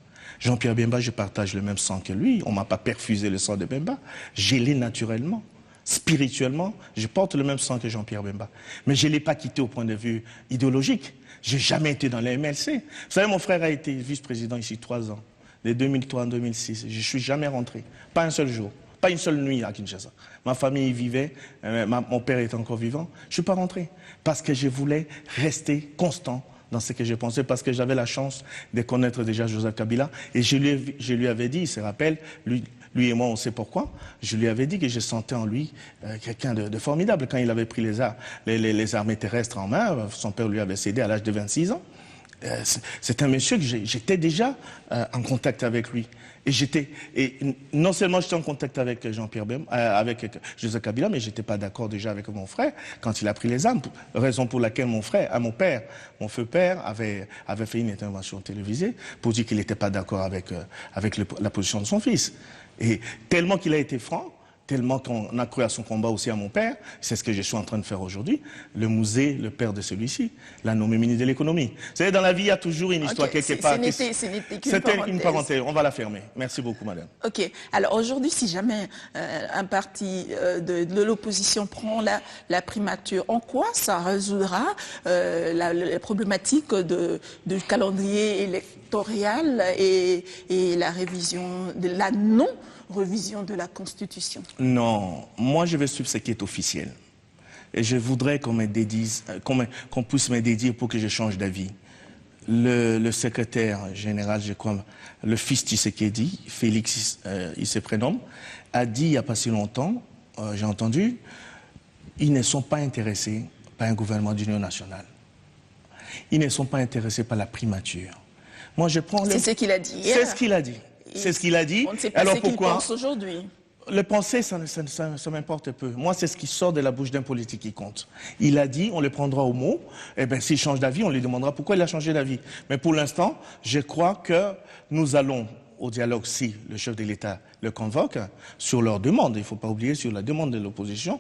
[SPEAKER 2] Jean-Pierre Bemba, je partage le même sang que lui. On ne m'a pas perfusé le sang de Bemba. Je l'ai naturellement. Spirituellement, je porte le même sang que Jean-Pierre Bemba. Mais je ne l'ai pas quitté au point de vue idéologique. Je n'ai jamais été dans les MLC. Vous savez, mon frère a été vice-président ici 3 ans, de 2003 à 2006. Je ne suis jamais rentré. Pas un seul jour. Pas une seule nuit à Kinshasa. Ma famille y vivait, mon père était encore vivant. Je ne suis pas rentré. Parce que je voulais rester constant dans ce que je pensais, parce que j'avais la chance de connaître déjà Joseph Kabila. Et je lui avais dit, il se rappelle, lui et moi, on sait pourquoi, je lui avais dit que je sentais en lui quelqu'un de formidable. Quand il avait pris les armées terrestres en main, son père lui avait cédé à l'âge de 26 ans. C'est un monsieur que j'étais déjà en contact avec lui. Et non seulement j'étais en contact avec Jean-Pierre Bemba, avec Joseph Kabila, mais j'étais pas d'accord déjà avec mon frère quand il a pris les armes. Raison pour laquelle mon feu père avait fait une intervention télévisée pour dire qu'il n'était pas d'accord avec la position de son fils. Et tellement qu'il a été franc, tellement qu'on a cru à son combat aussi à mon père, c'est ce que je suis en train de faire aujourd'hui, le musée, le père de celui-ci, l'a nommé ministre de l'économie. Vous savez, dans la vie, il y a toujours une histoire quelque part. C'était une parenthèse. On va la fermer. Merci beaucoup, madame.
[SPEAKER 1] Ok. Alors aujourd'hui, si jamais un parti de l'opposition prend la primature, en quoi ça résoudra la problématique du calendrier électoral et la révision, la non-révision de la Constitution?
[SPEAKER 2] Non, moi je vais suivre ce qui est officiel. Et je voudrais qu'on puisse me dédier pour que je change d'avis. Le secrétaire général, je crois, le fils Tshisekedi, Félix, il se prénomme, a dit il n'y a pas si longtemps, j'ai entendu, ils ne sont pas intéressés par un gouvernement d'union nationale. Ils ne sont pas intéressés par la primature. Moi, je prends
[SPEAKER 1] C'est ce qu'il a dit hier.
[SPEAKER 2] C'est ce qu'il a dit. C'est ce qu'il a dit.
[SPEAKER 1] On ne sait pas
[SPEAKER 2] Alors
[SPEAKER 1] ce qu'il
[SPEAKER 2] pourquoi
[SPEAKER 1] pense aujourd'hui.
[SPEAKER 2] Le penser, ça m'importe peu. Moi, c'est ce qui sort de la bouche d'un politique qui compte. Il a dit, on le prendra au mot. Eh bien, s'il change d'avis, on lui demandera pourquoi il a changé d'avis. Mais pour l'instant, je crois que nous allons au dialogue si le chef de l'État le convoque sur leur demande. Il ne faut pas oublier sur la demande de l'opposition,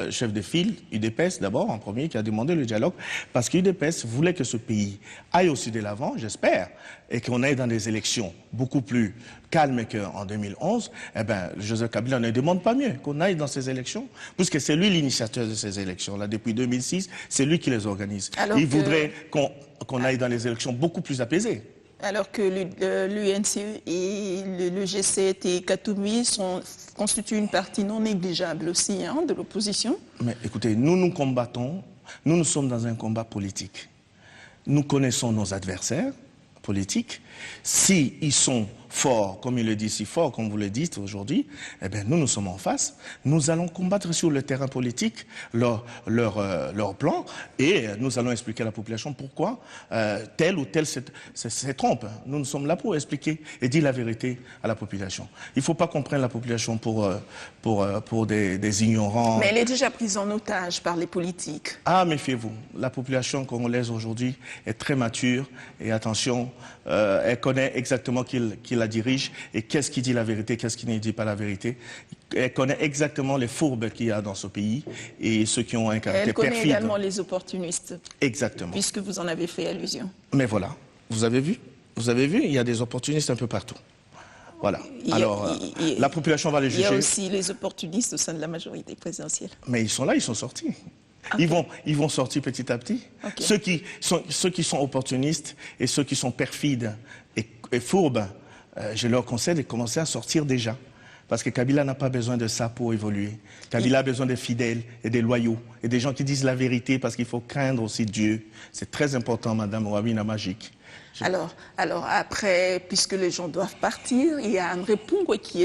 [SPEAKER 2] chef de file, UDPS d'abord en premier, qui a demandé le dialogue, parce que UDPS voulait que ce pays aille aussi de l'avant, j'espère, et qu'on aille dans des élections beaucoup plus calmes qu'en 2011. Eh bien, Joseph Kabila ne demande pas mieux qu'on aille dans ces élections, puisque c'est lui l'initiateur de ces élections-là. Depuis 2006, c'est lui qui les organise. Il voudrait qu'on aille dans les élections beaucoup plus apaisées.
[SPEAKER 1] Alors que l'UNC et le G7 et Katoumi constituent une partie non négligeable aussi de l'opposition.
[SPEAKER 2] Mais écoutez, nous combattons, nous sommes dans un combat politique. Nous connaissons nos adversaires politiques. S'ils sont forts, comme il le dit, si forts, comme vous le dites aujourd'hui, eh bien, nous sommes en face. Nous allons combattre sur le terrain politique leur plan et nous allons expliquer à la population pourquoi tel ou tel se trompe. Nous sommes là pour expliquer et dire la vérité à la population. Il ne faut pas qu'on prenne la population pour des ignorants.
[SPEAKER 1] Mais elle est déjà prise en otage par les politiques.
[SPEAKER 2] Ah, méfiez-vous. La population congolaise aujourd'hui est très mature et attention, elle connaît exactement qui la dirige et qu'est-ce qui dit la vérité, qu'est-ce qui ne dit pas la vérité. Elle connaît exactement les fourbes qu'il y a dans ce pays et ceux qui ont un caractère perfide.
[SPEAKER 1] Elle connaît également les opportunistes.
[SPEAKER 2] Exactement.
[SPEAKER 1] Puisque vous en avez fait allusion.
[SPEAKER 2] Mais voilà, vous avez vu, il y a des opportunistes un peu partout. Voilà. Alors, la population va les juger.
[SPEAKER 1] Il y a aussi les opportunistes au sein de la majorité présidentielle.
[SPEAKER 2] Mais ils sont là, ils sont sortis. Okay. Ils vont sortir petit à petit. Okay. Ceux qui sont opportunistes et ceux qui sont perfides et fourbes, je leur conseille de commencer à sortir déjà. Parce que Kabila n'a pas besoin de ça pour évoluer. Kabila a besoin des fidèles et des loyaux et des gens qui disent la vérité parce qu'il faut craindre aussi Dieu. C'est très important, Madame Wawina Magique.
[SPEAKER 1] Alors après, puisque les gens doivent partir, il y a André Pungwe qui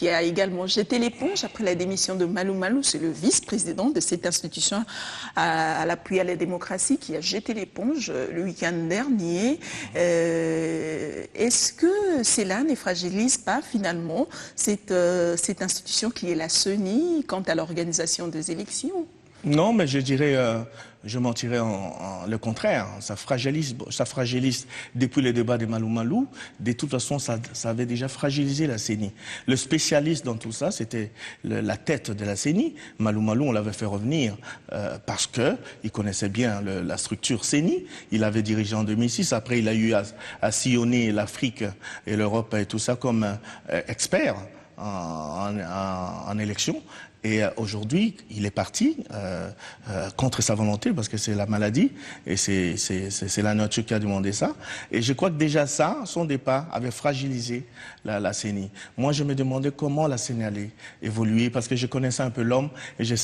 [SPEAKER 1] a également jeté l'éponge après la démission de Malou Malou. C'est le vice-président de cette institution à l'appui à la démocratie qui a jeté l'éponge le week-end dernier. Est-ce que cela ne fragilise pas finalement cette institution qui est la CENI quant à l'organisation des élections ?
[SPEAKER 2] Non, mais je dirais, je mentirais le contraire. Ça fragilise depuis le débat de Malou Malou. De toute façon, ça avait déjà fragilisé la CENI. Le spécialiste dans tout ça, c'était la tête de la CENI. Malou Malou, on l'avait fait revenir parce qu'il connaissait bien la structure CENI. Il avait dirigé en 2006. Après, il a eu à sillonner l'Afrique et l'Europe et tout ça comme expert en élection. Et aujourd'hui, il est parti contre sa volonté parce que c'est la maladie et c'est la nature qui a demandé ça. Et je crois que déjà ça, son départ avait fragilisé la CENI. Moi, je me demandais comment la CENI allait évoluer parce que je connaissais un peu l'homme et je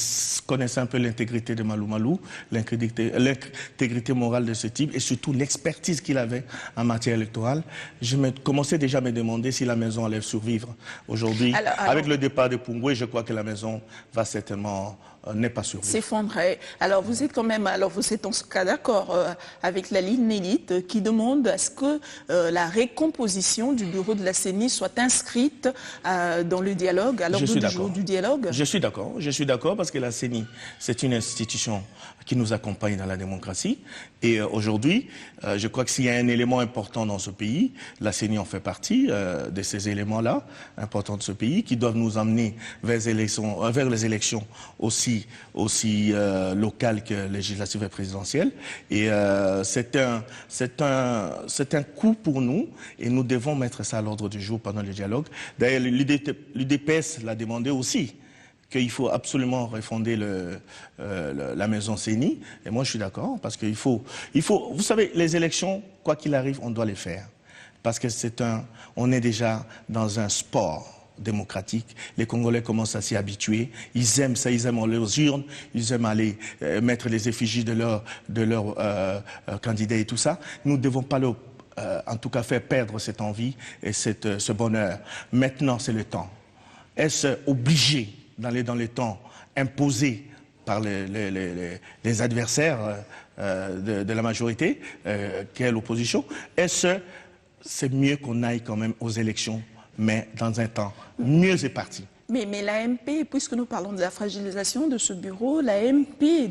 [SPEAKER 2] connaissais un peu l'intégrité de Malou Malou, l'intégrité morale de ce type et surtout l'expertise qu'il avait en matière électorale. Je commençais déjà à me demander si la maison allait survivre. Aujourd'hui, avec le départ de Pungwe, je crois que la maison va certainement n'est pas survivre.
[SPEAKER 1] S'effondrer. Alors vous êtes quand même, vous êtes en ce cas d'accord avec la ligne élite qui demande à ce que la récomposition du bureau de la CENI soit inscrite dans le dialogue, à l'ordre du jour du dialogue.
[SPEAKER 2] Je suis d'accord parce que la CENI, c'est une institution qui nous accompagne dans la démocratie. Et aujourd'hui, je crois que s'il y a un élément important dans ce pays, la CENI en fait partie de ces éléments-là, importants de ce pays, qui doivent nous amener vers les élections aussi locales que législatives et présidentielles. Et c'est un coup pour nous et nous devons mettre ça à l'ordre du jour pendant le dialogue. D'ailleurs, l'UDPS l'a demandé aussi, qu'il faut absolument refonder la maison CENI. Et moi, je suis d'accord, parce qu'il faut... Vous savez, les élections, quoi qu'il arrive, on doit les faire. Parce que on est déjà dans un sport démocratique. Les Congolais commencent à s'y habituer. Ils aiment ça, ils aiment aller aux urnes, ils aiment aller mettre les effigies de leurs candidats et tout ça. Nous ne devons pas en tout cas faire perdre cette envie et ce bonheur. Maintenant, c'est le temps. Est-ce obligé d'aller dans les temps imposés par les adversaires de la majorité, qui est l'opposition? C'est mieux qu'on aille quand même aux élections, mais dans un temps mieux éparti.
[SPEAKER 1] Mais l'AMP, puisque nous parlons de la fragilisation de ce bureau, l'AMP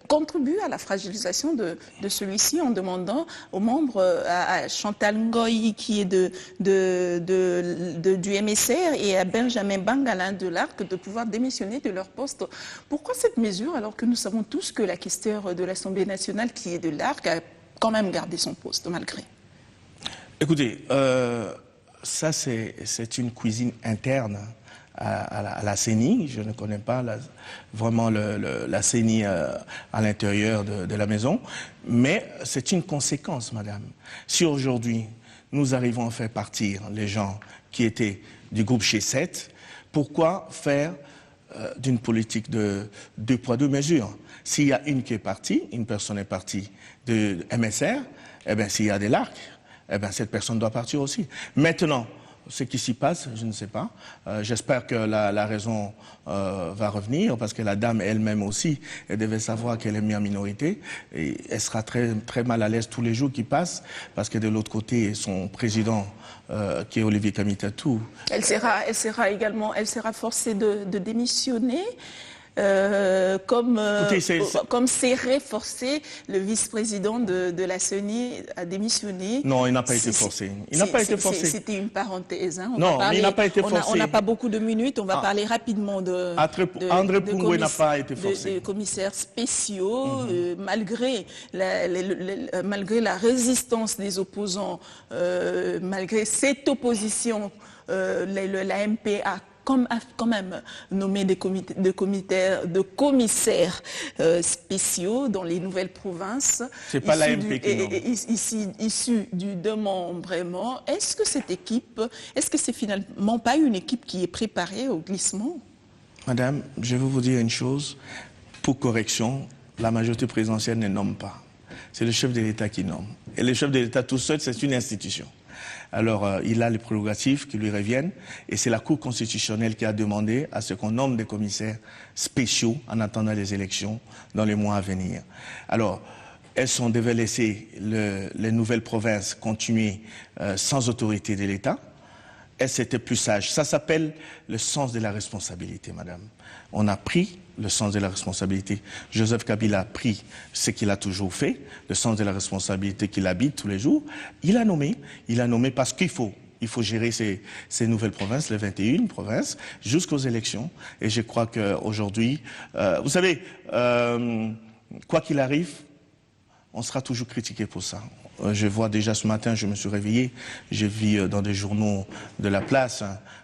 [SPEAKER 1] contribue à la fragilisation de celui-ci en demandant aux membres, à Chantal Ngoy qui est du MSR et à Benjamin Bangalin de l'ARC de pouvoir démissionner de leur poste. Pourquoi cette mesure alors que nous savons tous que la questeur de l'Assemblée nationale qui est de l'ARC a quand même gardé son poste malgré?
[SPEAKER 2] Écoutez, ça, c'est une cuisine interne à la CENI. Je ne connais pas vraiment la CENI à l'intérieur de la maison. Mais c'est une conséquence, madame. Si aujourd'hui, nous arrivons à faire partir les gens qui étaient du groupe G7, pourquoi faire d'une politique de deux poids, deux mesures? S'il y a une qui est partie, une personne est partie de MSR, eh bien, s'il y a des LARC, eh bien, cette personne doit partir aussi. Maintenant, ce qui s'y passe, je ne sais pas. J'espère que la raison va revenir, parce que la dame elle-même aussi, elle devait savoir qu'elle est mise en minorité. Et elle sera très, très mal à l'aise tous les jours qui passent, parce que de l'autre côté, son président, qui est Olivier Kamitatou...
[SPEAKER 1] Elle sera forcée de démissionner. Comme serré forcé, le vice-président de la CENI a démissionné.
[SPEAKER 2] Non, il n'a pas été forcé. Il n'a pas été forcé.
[SPEAKER 1] C'était une parenthèse. Hein.
[SPEAKER 2] Non, mais il n'a pas été forcé.
[SPEAKER 1] On n'a pas beaucoup de minutes. On va parler rapidement
[SPEAKER 2] André Pungwe n'a pas été forcé.
[SPEAKER 1] De commissaires spéciaux, malgré la résistance des opposants, malgré cette opposition, l'AMP a quand même nommé des commissaires spéciaux dans les nouvelles provinces.
[SPEAKER 2] C'est pas l'AMP qui nomme.
[SPEAKER 1] Issus du démembrement. Est-ce que cette équipe, est-ce que c'est finalement pas une équipe qui est préparée au glissement?
[SPEAKER 2] Madame, je vais vous dire une chose. Pour correction, la majorité présidentielle ne nomme pas. C'est le chef de l'État qui nomme. Et le chef de l'État tout seul, c'est une institution. Alors, il a les prérogatives qui lui reviennent et c'est la Cour constitutionnelle qui a demandé à ce qu'on nomme des commissaires spéciaux en attendant les élections dans les mois à venir. Alors, on devait laisser les nouvelles provinces continuer sans autorité de l'État. C'était plus sage. Ça s'appelle le sens de la responsabilité, madame. On a pris le sens de la responsabilité. Joseph Kabila a pris ce qu'il a toujours fait, le sens de la responsabilité qu'il habite tous les jours. Il a nommé parce qu'il faut. Il faut gérer ces nouvelles provinces, les 21 provinces, jusqu'aux élections. Et je crois qu'aujourd'hui, vous savez, quoi qu'il arrive, on sera toujours critiqué pour ça. Je vois déjà ce matin, je me suis réveillé, j'ai vu dans des journaux de la place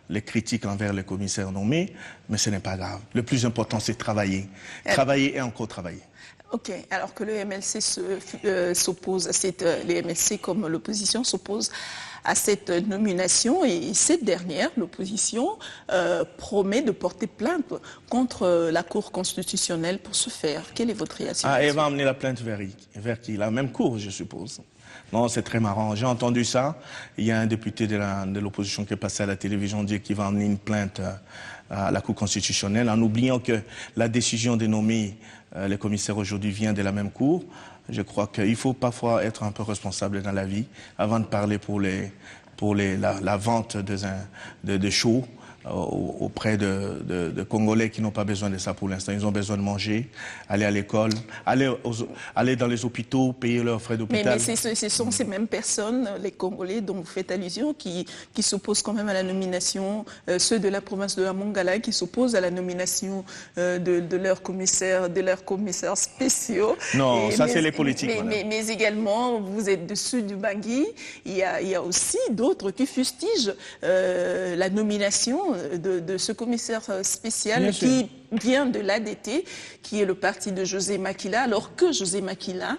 [SPEAKER 2] les critiques envers les commissaires nommés, mais ce n'est pas grave. Le plus important, c'est travailler. Travailler et encore travailler.
[SPEAKER 1] Ok, alors que le MLC s'oppose à cette... Les MLC comme l'opposition s'opposent à cette nomination et cette dernière, l'opposition, promet de porter plainte contre la Cour constitutionnelle pour ce faire. Quelle est votre réaction?
[SPEAKER 2] Elle va emmener la plainte vers qui? La même Cour, je suppose. Non, c'est très marrant. J'ai entendu ça. Il y a un député de l'opposition qui est passé à la télévision dire qu'il va emmener une plainte à la Cour constitutionnelle en oubliant que la décision de nommer les commissaires aujourd'hui vient de la même Cour. Je crois qu'il faut parfois être un peu responsable dans la vie avant de parler pour la vente de shows auprès de Congolais qui n'ont pas besoin de ça pour l'instant. Ils ont besoin de manger, aller à l'école, aller dans les hôpitaux, payer leurs frais d'hôpital.
[SPEAKER 1] Mais ce sont ces mêmes personnes, les Congolais dont vous faites allusion, qui s'opposent quand même à la nomination, ceux de la province de Mongala, qui s'opposent à la nomination de leurs commissaires spéciaux.
[SPEAKER 2] Non, ça c'est les politiques.
[SPEAKER 1] Mais également, vous êtes dessus du Bangui, il y a aussi d'autres qui fustigent la nomination de ce commissaire spécial qui vient de l'ADT, qui est le parti de José Makila, alors que José Makila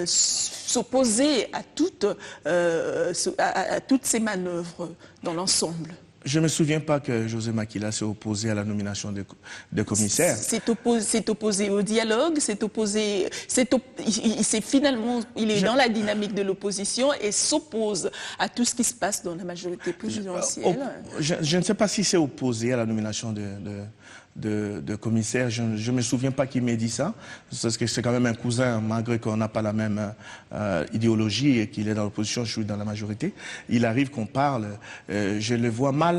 [SPEAKER 1] s'opposait à toutes ces manœuvres dans l'ensemble.
[SPEAKER 2] Je ne me souviens pas que José Makila s'est opposé à la nomination de commissaires.
[SPEAKER 1] S'est opposé au dialogue, il est dans la dynamique de l'opposition et s'oppose à tout ce qui se passe dans la majorité présidentielle.
[SPEAKER 2] Je ne sais pas si c'est opposé à la nomination de commissaire. Je ne me souviens pas qui m'ait dit ça, parce que c'est quand même un cousin, malgré qu'on n'a pas la même idéologie et qu'il est dans l'opposition, je suis dans la majorité. Il arrive qu'on parle, je le vois mal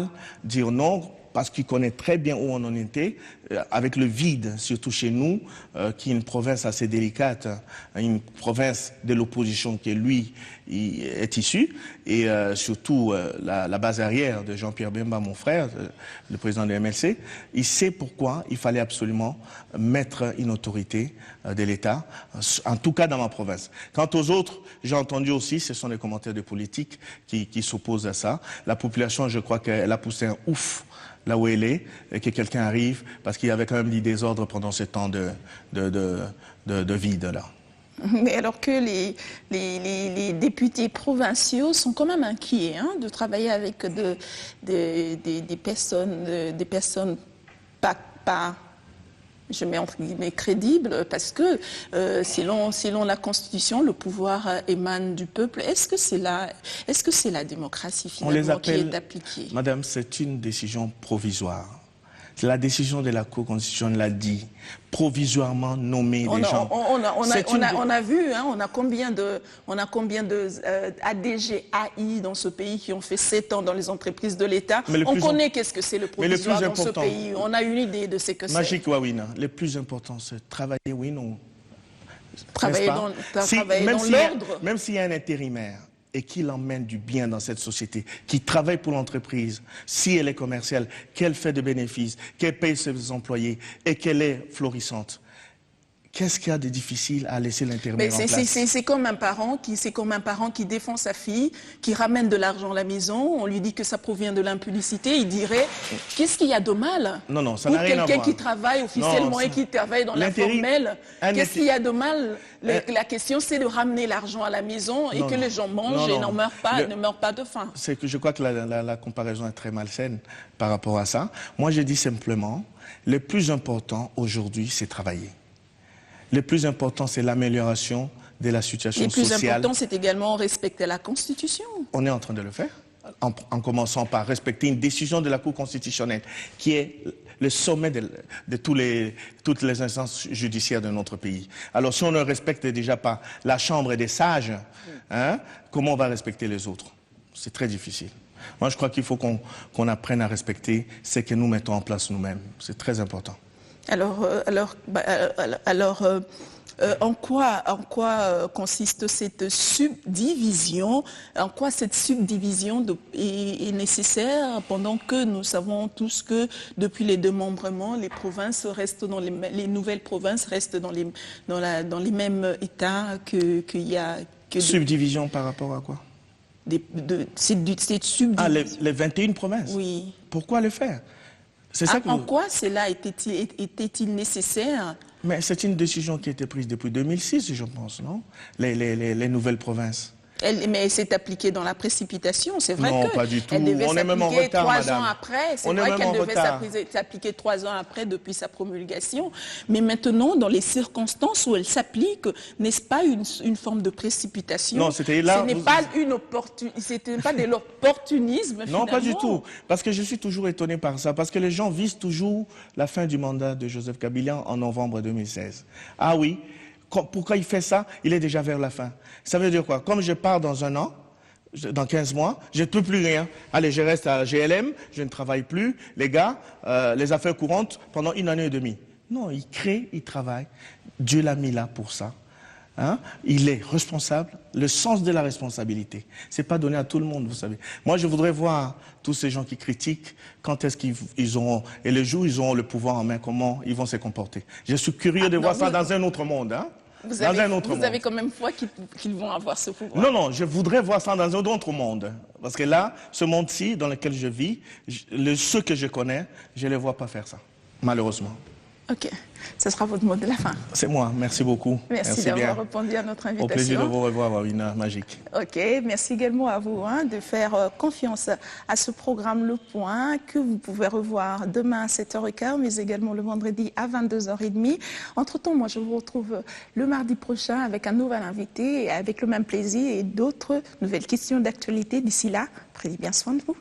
[SPEAKER 2] dire non, parce qu'il connaît très bien où on en était, avec le vide, surtout chez nous, qui est une province assez délicate, une province de l'opposition qui, lui, est issu, et surtout la base arrière de Jean-Pierre Bemba, mon frère, le président du MLC, il sait pourquoi il fallait absolument mettre une autorité de l'État, en tout cas dans ma province. Quant aux autres, j'ai entendu aussi, ce sont des commentaires de politiques qui s'opposent à ça. La population, je crois qu'elle a poussé un ouf là où elle est, et que quelqu'un arrive, parce qu'il y avait quand même du désordre pendant ce temps de vide là.
[SPEAKER 1] Mais alors que les députés provinciaux sont quand même inquiets de travailler avec des personnes pas je mets entre guillemets crédibles, parce que selon la Constitution, le pouvoir émane du peuple. Est-ce que c'est la démocratie finalement qui est appliquée?
[SPEAKER 2] Madame, c'est une décision provisoire. La décision de la Cour constitutionnelle l'a dit, provisoirement nommer des gens.
[SPEAKER 1] On a vu, on a combien de ADG, AI dans ce pays qui ont fait 7 ans dans les entreprises de l'État. On connaît qu'est-ce que c'est le provisoire dans ce pays. On a une idée de ce que c'est.
[SPEAKER 2] Magic Wawina, le plus important, c'est travailler, oui, non.
[SPEAKER 1] Travailler dans l'ordre.
[SPEAKER 2] Même s'il y a un intérimaire et qu'il emmène du bien dans cette société, qui travaille pour l'entreprise, si elle est commerciale, qu'elle fait de bénéfices, qu'elle paye ses employés et qu'elle est florissante, qu'est-ce qu'il y a de difficile à laisser l'intérimaire en place?
[SPEAKER 1] C'est comme un parent qui défend sa fille, qui ramène de l'argent à la maison, on lui dit que ça provient de l'impudicité, il dirait qu'est-ce qu'il y a de mal?
[SPEAKER 2] Non, ça n'a rien à voir.
[SPEAKER 1] Pour quelqu'un qui travaille officiellement et qui travaille dans l'informel, qu'est-ce qu'il y a de mal? La question, c'est de ramener l'argent à la maison et que les gens mangent et ne meurent pas de faim.
[SPEAKER 2] C'est que je crois que la comparaison est très malsaine par rapport à ça. Moi, je dis simplement, le plus important aujourd'hui, c'est travailler. Le plus important, c'est l'amélioration de la situation sociale.
[SPEAKER 1] Le plus important, c'est également respecter la Constitution.
[SPEAKER 2] On est en train de le faire, en commençant par respecter une décision de la Cour constitutionnelle, qui est le sommet de toutes les instances judiciaires de notre pays. Alors, si on ne respecte déjà pas la Chambre des sages, comment on va respecter les autres? C'est très difficile. Moi, je crois qu'il faut qu'on apprenne à respecter ce que nous mettons en place nous-mêmes. C'est très important.
[SPEAKER 1] En quoi consiste cette subdivision? En quoi cette subdivision est nécessaire pendant que nous savons tous que depuis les démembrements, les provinces restent les nouvelles provinces restent dans les mêmes états qu'il y a
[SPEAKER 2] Subdivision par rapport à quoi?
[SPEAKER 1] Cette subdivision.
[SPEAKER 2] Ah, les 21 provinces?
[SPEAKER 1] Oui.
[SPEAKER 2] Pourquoi le faire? C'est ça que
[SPEAKER 1] en quoi cela était-il nécessaire?
[SPEAKER 2] Mais c'est une décision qui a été prise depuis 2006, je pense, non? Les nouvelles provinces.
[SPEAKER 1] Mais elle s'est appliquée dans la précipitation, c'est vrai
[SPEAKER 2] non,
[SPEAKER 1] que
[SPEAKER 2] pas du tout.
[SPEAKER 1] Elle devait
[SPEAKER 2] On est même en retard,
[SPEAKER 1] 3
[SPEAKER 2] madame.
[SPEAKER 1] ans après. C'est
[SPEAKER 2] On est
[SPEAKER 1] vrai
[SPEAKER 2] même
[SPEAKER 1] qu'elle
[SPEAKER 2] en
[SPEAKER 1] devait
[SPEAKER 2] retard.
[SPEAKER 1] s'appliquer 3 ans après depuis sa promulgation. Mais maintenant, dans les circonstances où elle s'applique, n'est-ce pas une forme de précipitation?
[SPEAKER 2] Non, c'était là.
[SPEAKER 1] C'était pas de l'opportunisme.
[SPEAKER 2] Non, pas du
[SPEAKER 1] finalement.
[SPEAKER 2] tout. Parce que je suis toujours étonné par ça. Parce que les gens visent toujours la fin du mandat de Joseph Kabila en novembre 2016. Ah oui, pourquoi il fait ça? Il est déjà vers la fin. Ça veut dire quoi? Comme je pars dans un an, dans 15 mois, je ne peux plus rien. Allez, je reste à GLM, je ne travaille plus. Les gars, les affaires courantes pendant 1 année et demie. Non, il crée, il travaille. Dieu l'a mis là pour ça. Hein? Il est responsable. Le sens de la responsabilité, c'est pas donné à tout le monde, vous savez. Moi, je voudrais voir tous ces gens qui critiquent, quand est-ce qu'ils auront, et le jour où ils auront le pouvoir en main, comment ils vont se comporter. Je suis curieux de voir ça dans un autre monde. Hein?
[SPEAKER 1] Vous avez quand même foi qu'ils vont avoir ce pouvoir?
[SPEAKER 2] Non, non, je voudrais voir ça dans un autre monde. Parce que là, ce monde-ci dans lequel je vis, ceux que je connais, je ne les vois pas faire ça, malheureusement.
[SPEAKER 1] Ok, ce sera votre mot de la fin.
[SPEAKER 2] C'est moi, merci beaucoup.
[SPEAKER 1] Merci d'avoir répondu à notre invitation.
[SPEAKER 2] Au plaisir de vous revoir, Wawina Magique.
[SPEAKER 1] Ok, merci également à vous de faire confiance à ce programme Le Point que vous pouvez revoir demain à 7h15, mais également le vendredi à 22h30. Entre-temps, moi je vous retrouve le mardi prochain avec un nouvel invité, avec le même plaisir et d'autres nouvelles questions d'actualité. D'ici là, prenez bien soin de vous.